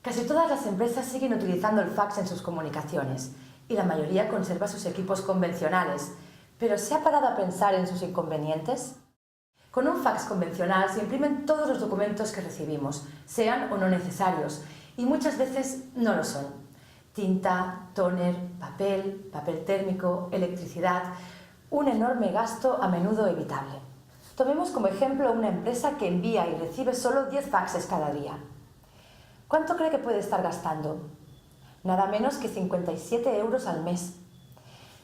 Casi todas las empresas siguen utilizando el fax en sus comunicaciones y la mayoría conserva sus equipos convencionales, pero ¿se ha parado a pensar en sus inconvenientes? Con un fax convencional se imprimen todos los documentos que recibimos, sean o no necesarios, y muchas veces no lo son. Tinta, tóner, papel térmico, electricidad, un enorme gasto a menudo evitable. Tomemos como ejemplo una empresa que envía y recibe solo 10 faxes cada día. ¿Cuánto cree que puede estar gastando? Nada menos que 57 euros al mes.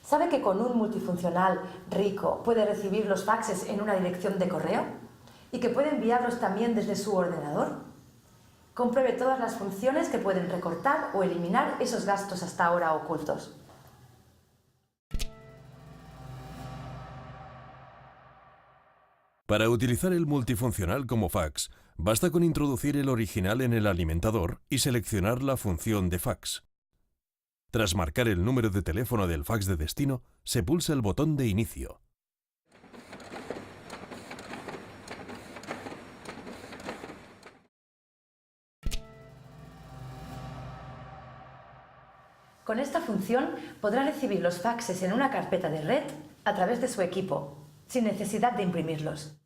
¿Sabe que con un multifuncional rico puede recibir los faxes en una dirección de correo? ¿Y que puede enviarlos también desde su ordenador? Compruebe todas las funciones que pueden recortar o eliminar esos gastos hasta ahora ocultos. Para utilizar el multifuncional como fax, basta con introducir el original en el alimentador y seleccionar la función de fax. Tras marcar el número de teléfono del fax de destino, se pulsa el botón de inicio. Con esta función podrá recibir los faxes en una carpeta de red a través de su equipo, sin necesidad de imprimirlos.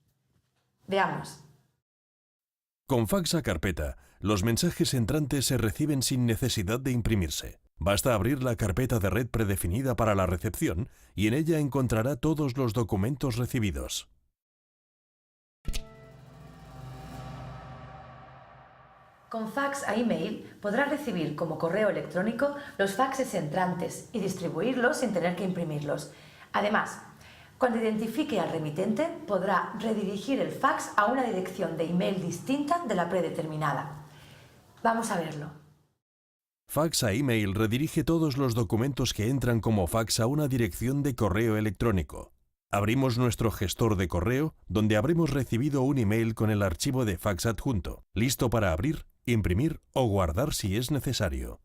Veamos. Con fax a carpeta, los mensajes entrantes se reciben sin necesidad de imprimirse. Basta abrir la carpeta de red predefinida para la recepción y en ella encontrará todos los documentos recibidos. Con fax a email podrá recibir como correo electrónico los faxes entrantes y distribuirlos sin tener que imprimirlos. Además, cuando identifique al remitente, podrá redirigir el fax a una dirección de email distinta de la predeterminada. Vamos a verlo. Fax a email redirige todos los documentos que entran como fax a una dirección de correo electrónico. Abrimos nuestro gestor de correo, donde habremos recibido un email con el archivo de fax adjunto, listo para abrir, imprimir o guardar si es necesario.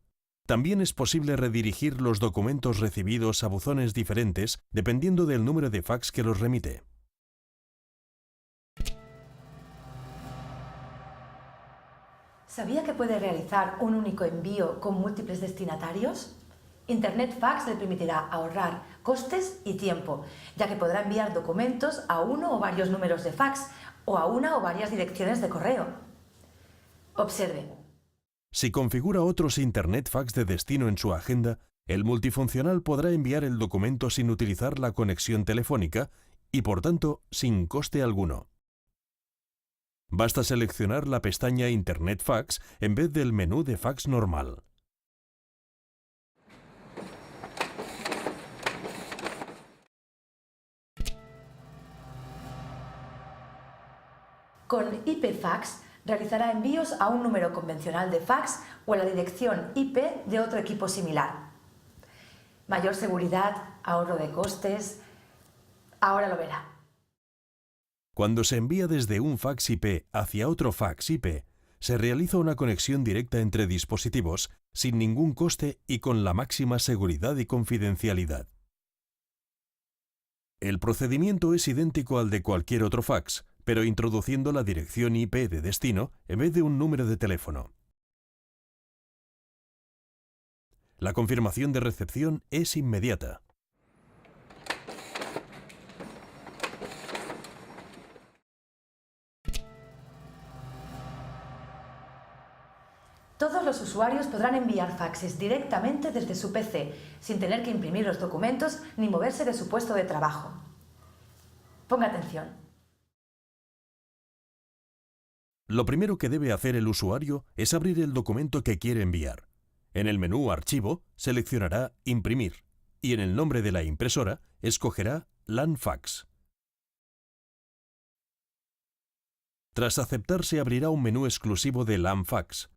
También es posible redirigir los documentos recibidos a buzones diferentes dependiendo del número de fax que los remite. ¿Sabía que puede realizar un único envío con múltiples destinatarios? Internet Fax le permitirá ahorrar costes y tiempo, ya que podrá enviar documentos a uno o varios números de fax o a una o varias direcciones de correo. Observe. Si configura otros Internet Fax de destino en su agenda, el multifuncional podrá enviar el documento sin utilizar la conexión telefónica y, por tanto, sin coste alguno. Basta seleccionar la pestaña Internet Fax en vez del menú de fax normal. Con IP-Fax realizará envíos a un número convencional de fax o a la dirección IP de otro equipo similar. Mayor seguridad, ahorro de costes. Ahora lo verá. Cuando se envía desde un fax IP hacia otro fax IP, se realiza una conexión directa entre dispositivos sin ningún coste y con la máxima seguridad y confidencialidad. El procedimiento es idéntico al de cualquier otro fax, pero introduciendo la dirección IP de destino en vez de un número de teléfono. La confirmación de recepción es inmediata. Todos los usuarios podrán enviar faxes directamente desde su PC, sin tener que imprimir los documentos ni moverse de su puesto de trabajo. Ponga atención. Lo primero que debe hacer el usuario es abrir el documento que quiere enviar. En el menú Archivo, seleccionará Imprimir y en el nombre de la impresora, escogerá LAN Fax. Tras aceptar, se abrirá un menú exclusivo de LAN Fax.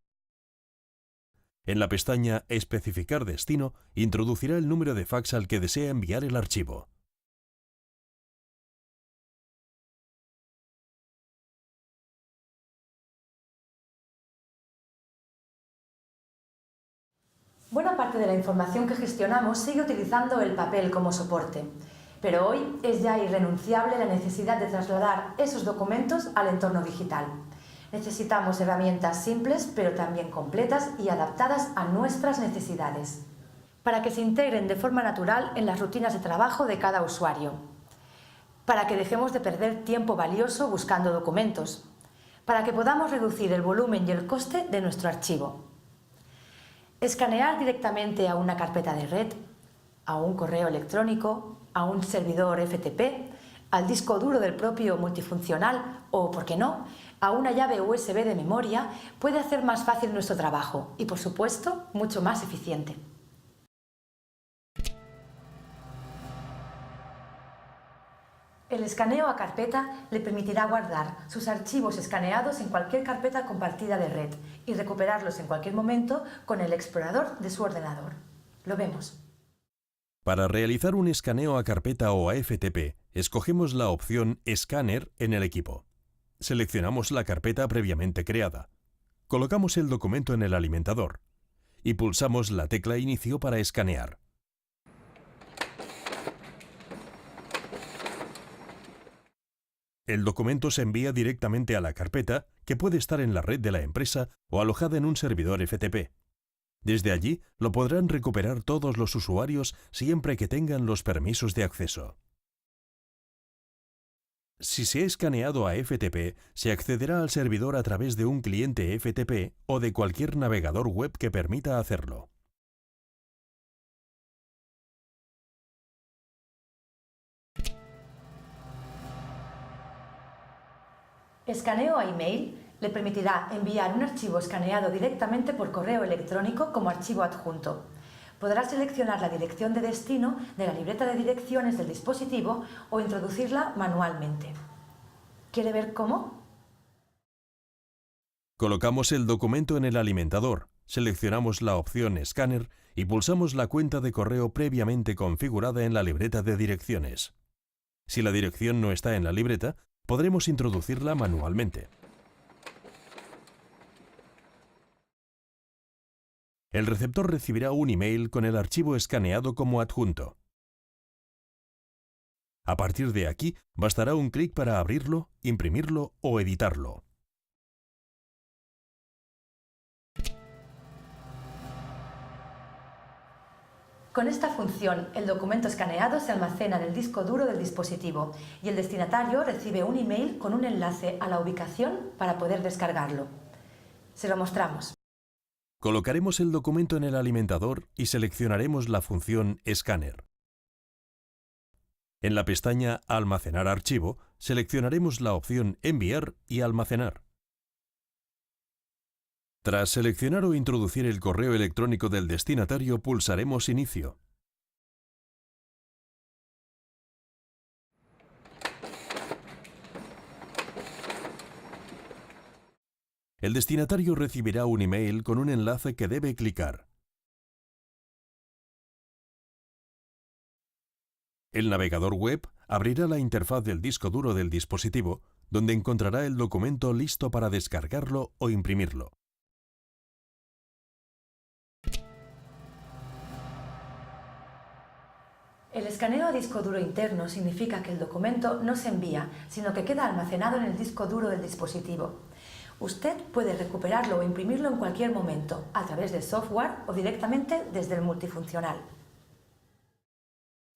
En la pestaña Especificar destino, introducirá el número de fax al que desea enviar el archivo. Buena parte de la información que gestionamos sigue utilizando el papel como soporte, pero hoy es ya irrenunciable la necesidad de trasladar esos documentos al entorno digital. Necesitamos herramientas simples, pero también completas y adaptadas a nuestras necesidades, para que se integren de forma natural en las rutinas de trabajo de cada usuario, para que dejemos de perder tiempo valioso buscando documentos, para que podamos reducir el volumen y el coste de nuestro archivo. Escanear directamente a una carpeta de red, a un correo electrónico, a un servidor FTP, al disco duro del propio multifuncional o, por qué no, a una llave USB de memoria puede hacer más fácil nuestro trabajo y, por supuesto, mucho más eficiente. El escaneo a carpeta le permitirá guardar sus archivos escaneados en cualquier carpeta compartida de red y recuperarlos en cualquier momento con el explorador de su ordenador. Lo vemos. Para realizar un escaneo a carpeta o a FTP, escogemos la opción Escáner en el equipo. Seleccionamos la carpeta previamente creada. Colocamos el documento en el alimentador y pulsamos la tecla Inicio para escanear. El documento se envía directamente a la carpeta, que puede estar en la red de la empresa o alojada en un servidor FTP. Desde allí lo podrán recuperar todos los usuarios siempre que tengan los permisos de acceso. Si se ha escaneado a FTP, se accederá al servidor a través de un cliente FTP o de cualquier navegador web que permita hacerlo. Escaneo a email le permitirá enviar un archivo escaneado directamente por correo electrónico como archivo adjunto. Podrá seleccionar la dirección de destino de la libreta de direcciones del dispositivo o introducirla manualmente. ¿Quiere ver cómo? Colocamos el documento en el alimentador, seleccionamos la opción Escáner y pulsamos la cuenta de correo previamente configurada en la libreta de direcciones. Si la dirección no está en la libreta, podremos introducirla manualmente. El receptor recibirá un email con el archivo escaneado como adjunto. A partir de aquí, bastará un clic para abrirlo, imprimirlo o editarlo. Con esta función, el documento escaneado se almacena en el disco duro del dispositivo y el destinatario recibe un email con un enlace a la ubicación para poder descargarlo. Se lo mostramos. Colocaremos el documento en el alimentador y seleccionaremos la función Escáner. En la pestaña Almacenar archivo, seleccionaremos la opción Enviar y Almacenar. Tras seleccionar o introducir el correo electrónico del destinatario, pulsaremos Inicio. El destinatario recibirá un email con un enlace que debe clicar. El navegador web abrirá la interfaz del disco duro del dispositivo, donde encontrará el documento listo para descargarlo o imprimirlo. El escaneo a disco duro interno significa que el documento no se envía, sino que queda almacenado en el disco duro del dispositivo. Usted puede recuperarlo o imprimirlo en cualquier momento, a través de software o directamente desde el multifuncional.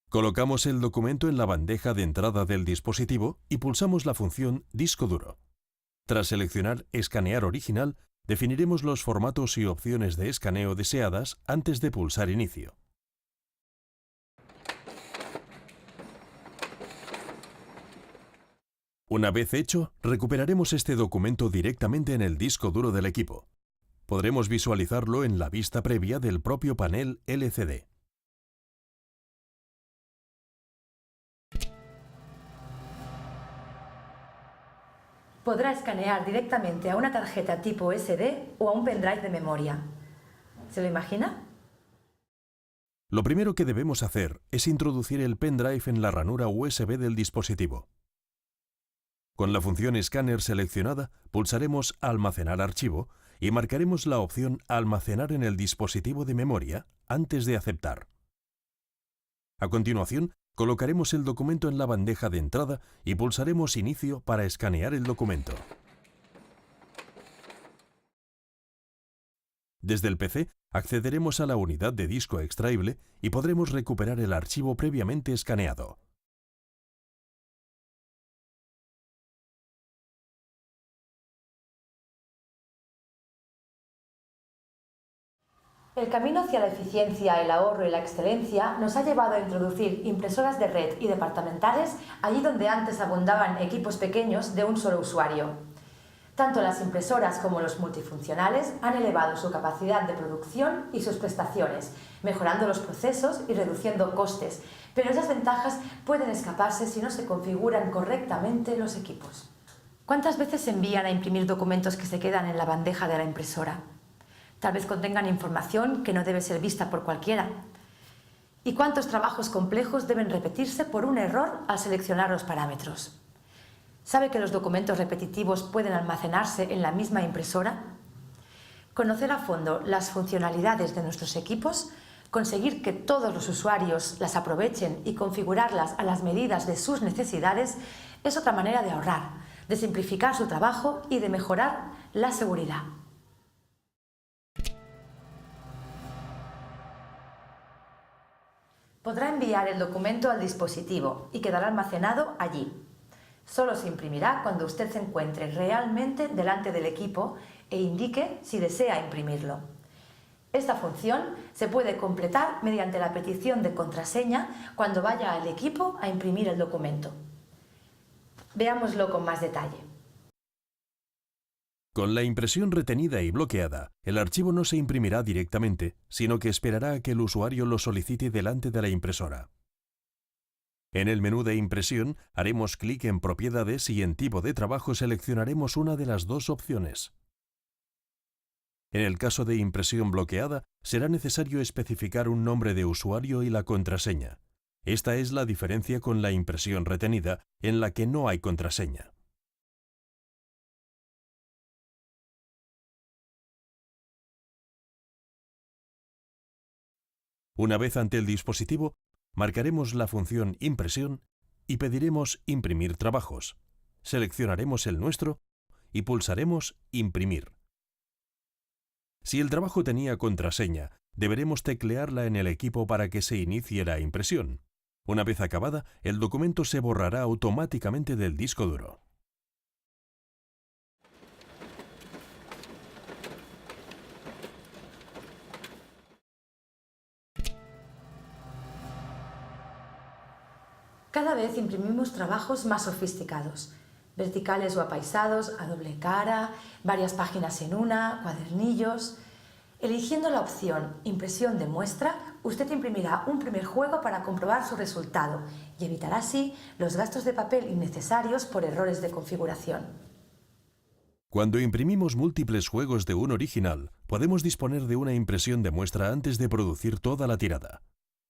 Colocamos el documento en la bandeja de entrada del dispositivo y pulsamos la función Disco duro. Tras seleccionar Escanear original, definiremos los formatos y opciones de escaneo deseadas antes de pulsar Inicio. Una vez hecho, recuperaremos este documento directamente en el disco duro del equipo. Podremos visualizarlo en la vista previa del propio panel LCD. Podrá escanear directamente a una tarjeta tipo SD o a un pendrive de memoria. ¿Se lo imagina? Lo primero que debemos hacer es introducir el pendrive en la ranura USB del dispositivo. Con la función Escáner seleccionada, pulsaremos Almacenar archivo y marcaremos la opción Almacenar en el dispositivo de memoria antes de aceptar. A continuación, colocaremos el documento en la bandeja de entrada y pulsaremos Inicio para escanear el documento. Desde el PC accederemos a la unidad de disco extraíble y podremos recuperar el archivo previamente escaneado. El camino hacia la eficiencia, el ahorro y la excelencia nos ha llevado a introducir impresoras de red y departamentales allí donde antes abundaban equipos pequeños de un solo usuario. Tanto las impresoras como los multifuncionales han elevado su capacidad de producción y sus prestaciones, mejorando los procesos y reduciendo costes, pero esas ventajas pueden escaparse si no se configuran correctamente los equipos. ¿Cuántas veces se envían a imprimir documentos que se quedan en la bandeja de la impresora? Tal vez contengan información que no debe ser vista por cualquiera. ¿Y cuántos trabajos complejos deben repetirse por un error al seleccionar los parámetros? ¿Sabe que los documentos repetitivos pueden almacenarse en la misma impresora? Conocer a fondo las funcionalidades de nuestros equipos, conseguir que todos los usuarios las aprovechen y configurarlas a las medidas de sus necesidades es otra manera de ahorrar, de simplificar su trabajo y de mejorar la seguridad. Podrá enviar el documento al dispositivo y quedará almacenado allí. Solo se imprimirá cuando usted se encuentre realmente delante del equipo e indique si desea imprimirlo. Esta función se puede completar mediante la petición de contraseña cuando vaya al equipo a imprimir el documento. Veámoslo con más detalle. Con la impresión retenida y bloqueada, el archivo no se imprimirá directamente, sino que esperará a que el usuario lo solicite delante de la impresora. En el menú de impresión haremos clic en Propiedades y en Tipo de trabajo seleccionaremos una de las dos opciones. En el caso de impresión bloqueada, será necesario especificar un nombre de usuario y la contraseña. Esta es la diferencia con la impresión retenida, en la que no hay contraseña. Una vez ante el dispositivo, marcaremos la función Impresión y pediremos Imprimir trabajos. Seleccionaremos el nuestro y pulsaremos Imprimir. Si el trabajo tenía contraseña, deberemos teclearla en el equipo para que se inicie la impresión. Una vez acabada, el documento se borrará automáticamente del disco duro. Cada vez imprimimos trabajos más sofisticados, verticales o apaisados, a doble cara, varias páginas en una, cuadernillos. Eligiendo la opción Impresión de muestra, usted imprimirá un primer juego para comprobar su resultado y evitará así los gastos de papel innecesarios por errores de configuración. Cuando imprimimos múltiples juegos de un original, podemos disponer de una impresión de muestra antes de producir toda la tirada.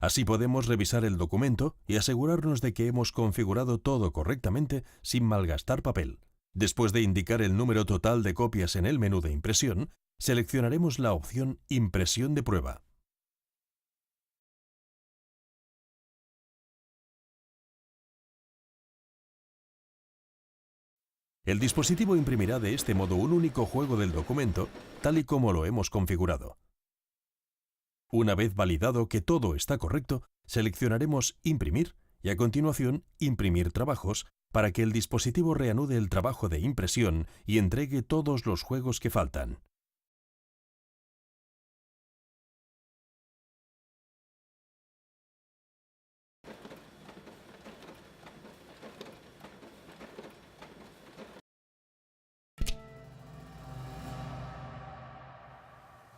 Así podemos revisar el documento y asegurarnos de que hemos configurado todo correctamente sin malgastar papel. Después de indicar el número total de copias en el menú de impresión, seleccionaremos la opción Impresión de prueba. El dispositivo imprimirá de este modo un único juego del documento, tal y como lo hemos configurado. Una vez validado que todo está correcto, seleccionaremos Imprimir y a continuación Imprimir trabajos para que el dispositivo reanude el trabajo de impresión y entregue todos los juegos que faltan.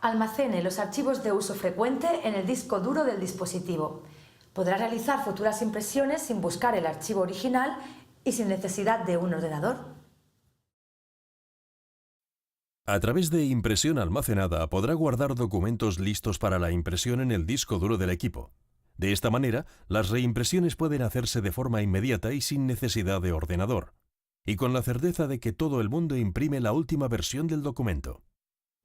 Almacene los archivos de uso frecuente en el disco duro del dispositivo. Podrá realizar futuras impresiones sin buscar el archivo original y sin necesidad de un ordenador. A través de impresión almacenada podrá guardar documentos listos para la impresión en el disco duro del equipo. De esta manera, las reimpresiones pueden hacerse de forma inmediata y sin necesidad de ordenador, y con la certeza de que todo el mundo imprime la última versión del documento.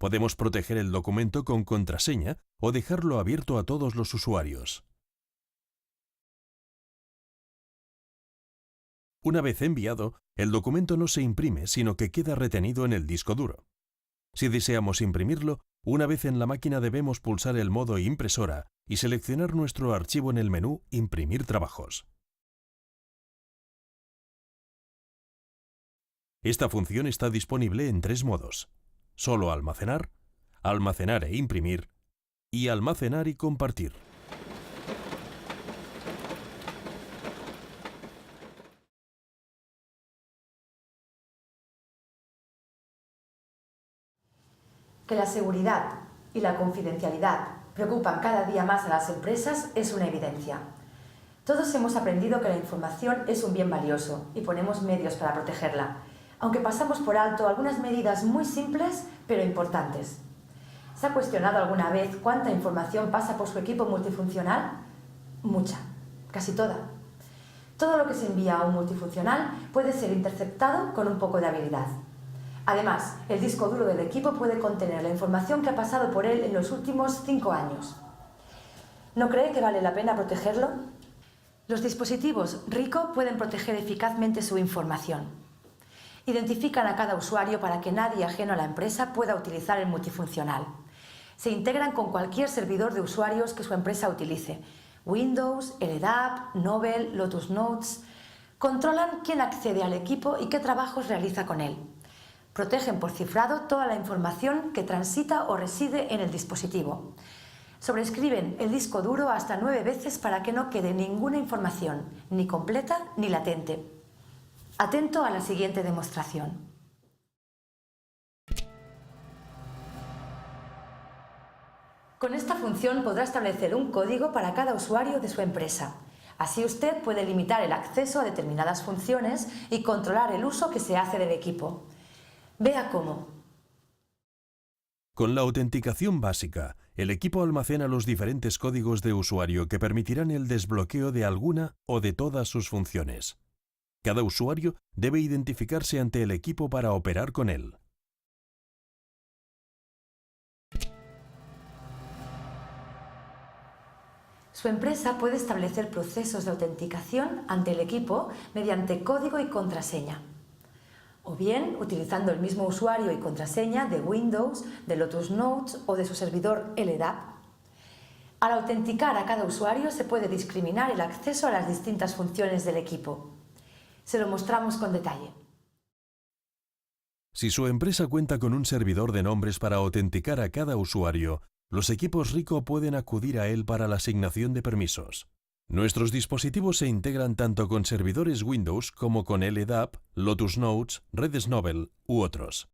Podemos proteger el documento con contraseña o dejarlo abierto a todos los usuarios. Una vez enviado, el documento no se imprime, sino que queda retenido en el disco duro. Si deseamos imprimirlo, Una vez en la máquina debemos pulsar el modo impresora y seleccionar nuestro archivo en el menú Imprimir trabajos. Esta función está disponible en 3 modos: solo almacenar, almacenar e imprimir, y almacenar y compartir. Que la seguridad y la confidencialidad preocupan cada día más a las empresas es una evidencia. Todos hemos aprendido que la información es un bien valioso y ponemos medios para protegerla, aunque pasamos por alto algunas medidas muy simples pero importantes. ¿Se ha cuestionado alguna vez cuánta información pasa por su equipo multifuncional? Mucha, casi toda. Todo lo que se envía a un multifuncional puede ser interceptado con un poco de habilidad. Además, el disco duro del equipo puede contener la información que ha pasado por él en los últimos 5 años. ¿No cree que vale la pena protegerlo? Los dispositivos Rico pueden proteger eficazmente su información. Identifican a cada usuario para que nadie ajeno a la empresa pueda utilizar el multifuncional. Se integran con cualquier servidor de usuarios que su empresa utilice: Windows, LDAP, Novell, Lotus Notes. Controlan quién accede al equipo y qué trabajos realiza con él. Protegen por cifrado toda la información que transita o reside en el dispositivo. Sobrescriben el disco duro hasta 9 veces para que no quede ninguna información, ni completa ni latente. Atento a la siguiente demostración. Con esta función podrá establecer un código para cada usuario de su empresa. Así usted puede limitar el acceso a determinadas funciones y controlar el uso que se hace del equipo. Vea cómo. Con la autenticación básica, el equipo almacena los diferentes códigos de usuario que permitirán el desbloqueo de alguna o de todas sus funciones. Cada usuario debe identificarse ante el equipo para operar con él. Su empresa puede establecer procesos de autenticación ante el equipo mediante código y contraseña. O bien utilizando el mismo usuario y contraseña de Windows, de Lotus Notes o de su servidor LDAP. Al autenticar a cada usuario se puede discriminar el acceso a las distintas funciones del equipo. Se lo mostramos con detalle. Si su empresa cuenta con un servidor de nombres para autenticar a cada usuario, los equipos Rico pueden acudir a él para la asignación de permisos. Nuestros dispositivos se integran tanto con servidores Windows como con LDAP, Lotus Notes, Redis Novell u otros.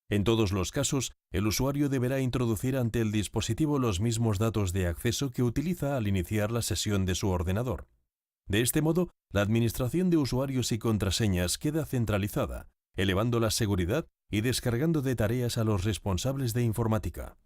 En todos los casos, el usuario deberá introducir ante el dispositivo los mismos datos de acceso que utiliza al iniciar la sesión de su ordenador. De este modo, la administración de usuarios y contraseñas queda centralizada, elevando la seguridad y descargando de tareas a los responsables de informática.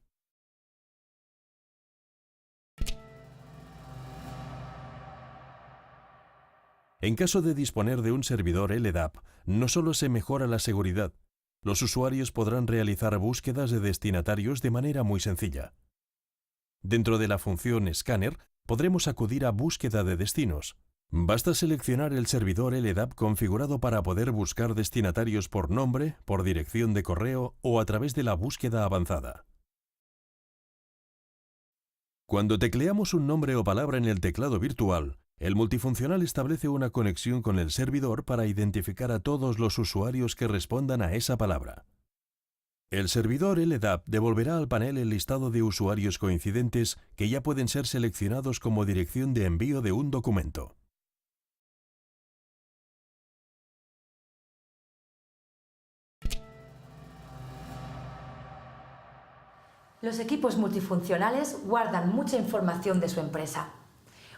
En caso de disponer de un servidor LDAP, no solo se mejora la seguridad, los usuarios podrán realizar búsquedas de destinatarios de manera muy sencilla. Dentro de la función Scanner, podremos acudir a Búsqueda de destinos. Basta seleccionar el servidor LDAP configurado para poder buscar destinatarios por nombre, por dirección de correo o a través de la búsqueda avanzada. Cuando tecleamos un nombre o palabra en el teclado virtual, el multifuncional establece una conexión con el servidor para identificar a todos los usuarios que respondan a esa palabra. El servidor LDAP devolverá al panel el listado de usuarios coincidentes que ya pueden ser seleccionados como dirección de envío de un documento. Los equipos multifuncionales guardan mucha información de su empresa.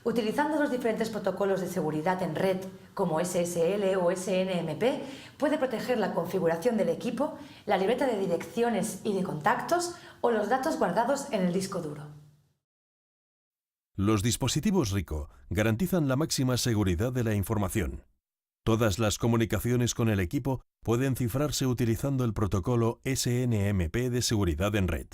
Utilizando los diferentes protocolos de seguridad en red, como SSL o SNMP, puede proteger la configuración del equipo, la libreta de direcciones y de contactos o los datos guardados en el disco duro. Los dispositivos Rico garantizan la máxima seguridad de la información. Todas las comunicaciones con el equipo pueden cifrarse utilizando el protocolo SNMP de seguridad en red.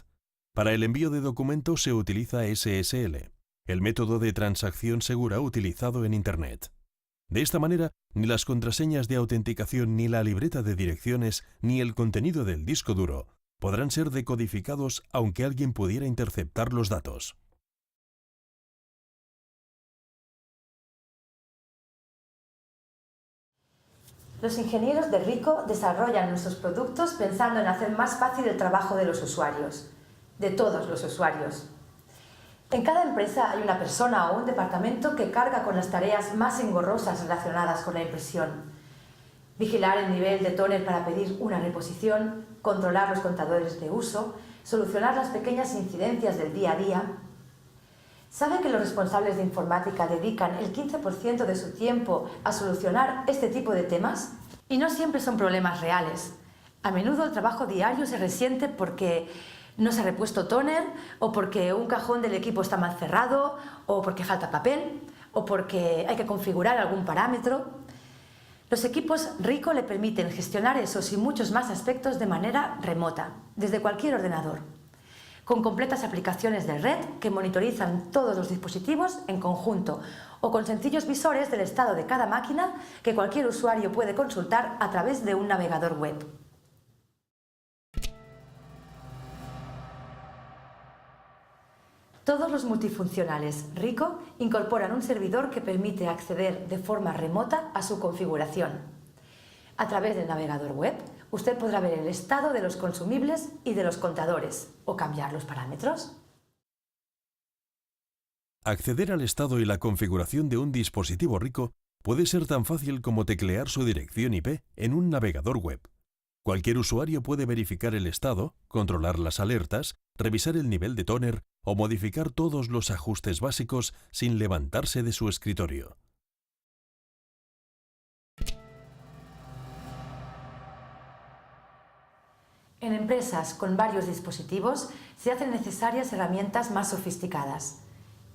Para el envío de documentos se utiliza SSL, el método de transacción segura utilizado en Internet. De esta manera, ni las contraseñas de autenticación ni la libreta de direcciones ni el contenido del disco duro podrán ser decodificados aunque alguien pudiera interceptar los datos. Los ingenieros de Ricoh desarrollan nuestros productos pensando en hacer más fácil el trabajo de los usuarios, de todos los usuarios. En cada empresa hay una persona o un departamento que carga con las tareas más engorrosas relacionadas con la impresión. Vigilar el nivel de tóner para pedir una reposición, controlar los contadores de uso, solucionar las pequeñas incidencias del día a día. ¿Sabe que los responsables de informática dedican el 15% de su tiempo a solucionar este tipo de temas? Y no siempre son problemas reales. A menudo el trabajo diario se resiente porque no se ha repuesto tóner, o porque un cajón del equipo está mal cerrado, o porque falta papel, o porque hay que configurar algún parámetro. Los equipos Ricoh le permiten gestionar esos y muchos más aspectos de manera remota, desde cualquier ordenador, con completas aplicaciones de red que monitorizan todos los dispositivos en conjunto o con sencillos visores del estado de cada máquina que cualquier usuario puede consultar a través de un navegador web. Todos los multifuncionales Ricoh incorporan un servidor que permite acceder de forma remota a su configuración. A través del navegador web, usted podrá ver el estado de los consumibles y de los contadores, o cambiar los parámetros. Acceder al estado y la configuración de un dispositivo Ricoh puede ser tan fácil como teclear su dirección IP en un navegador web. Cualquier usuario puede verificar el estado, controlar las alertas, revisar el nivel de tóner o modificar todos los ajustes básicos sin levantarse de su escritorio. En empresas con varios dispositivos se hacen necesarias herramientas más sofisticadas,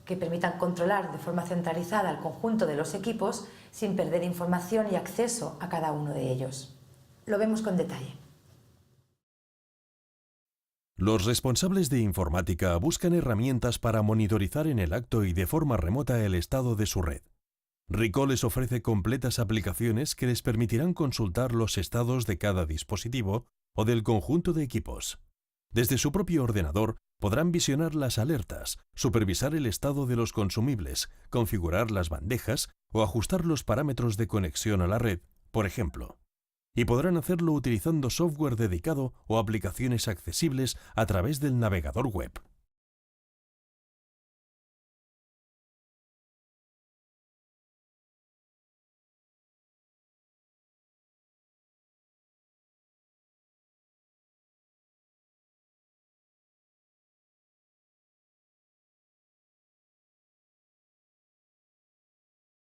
que permitan controlar de forma centralizada el conjunto de los equipos sin perder información y acceso a cada uno de ellos. Lo vemos con detalle. Los responsables de informática buscan herramientas para monitorizar en el acto y de forma remota el estado de su red. Ricoh les ofrece completas aplicaciones que les permitirán consultar los estados de cada dispositivo o del conjunto de equipos. Desde su propio ordenador podrán visionar las alertas, supervisar el estado de los consumibles, configurar las bandejas o ajustar los parámetros de conexión a la red, por ejemplo. Y podrán hacerlo utilizando software dedicado o aplicaciones accesibles a través del navegador web.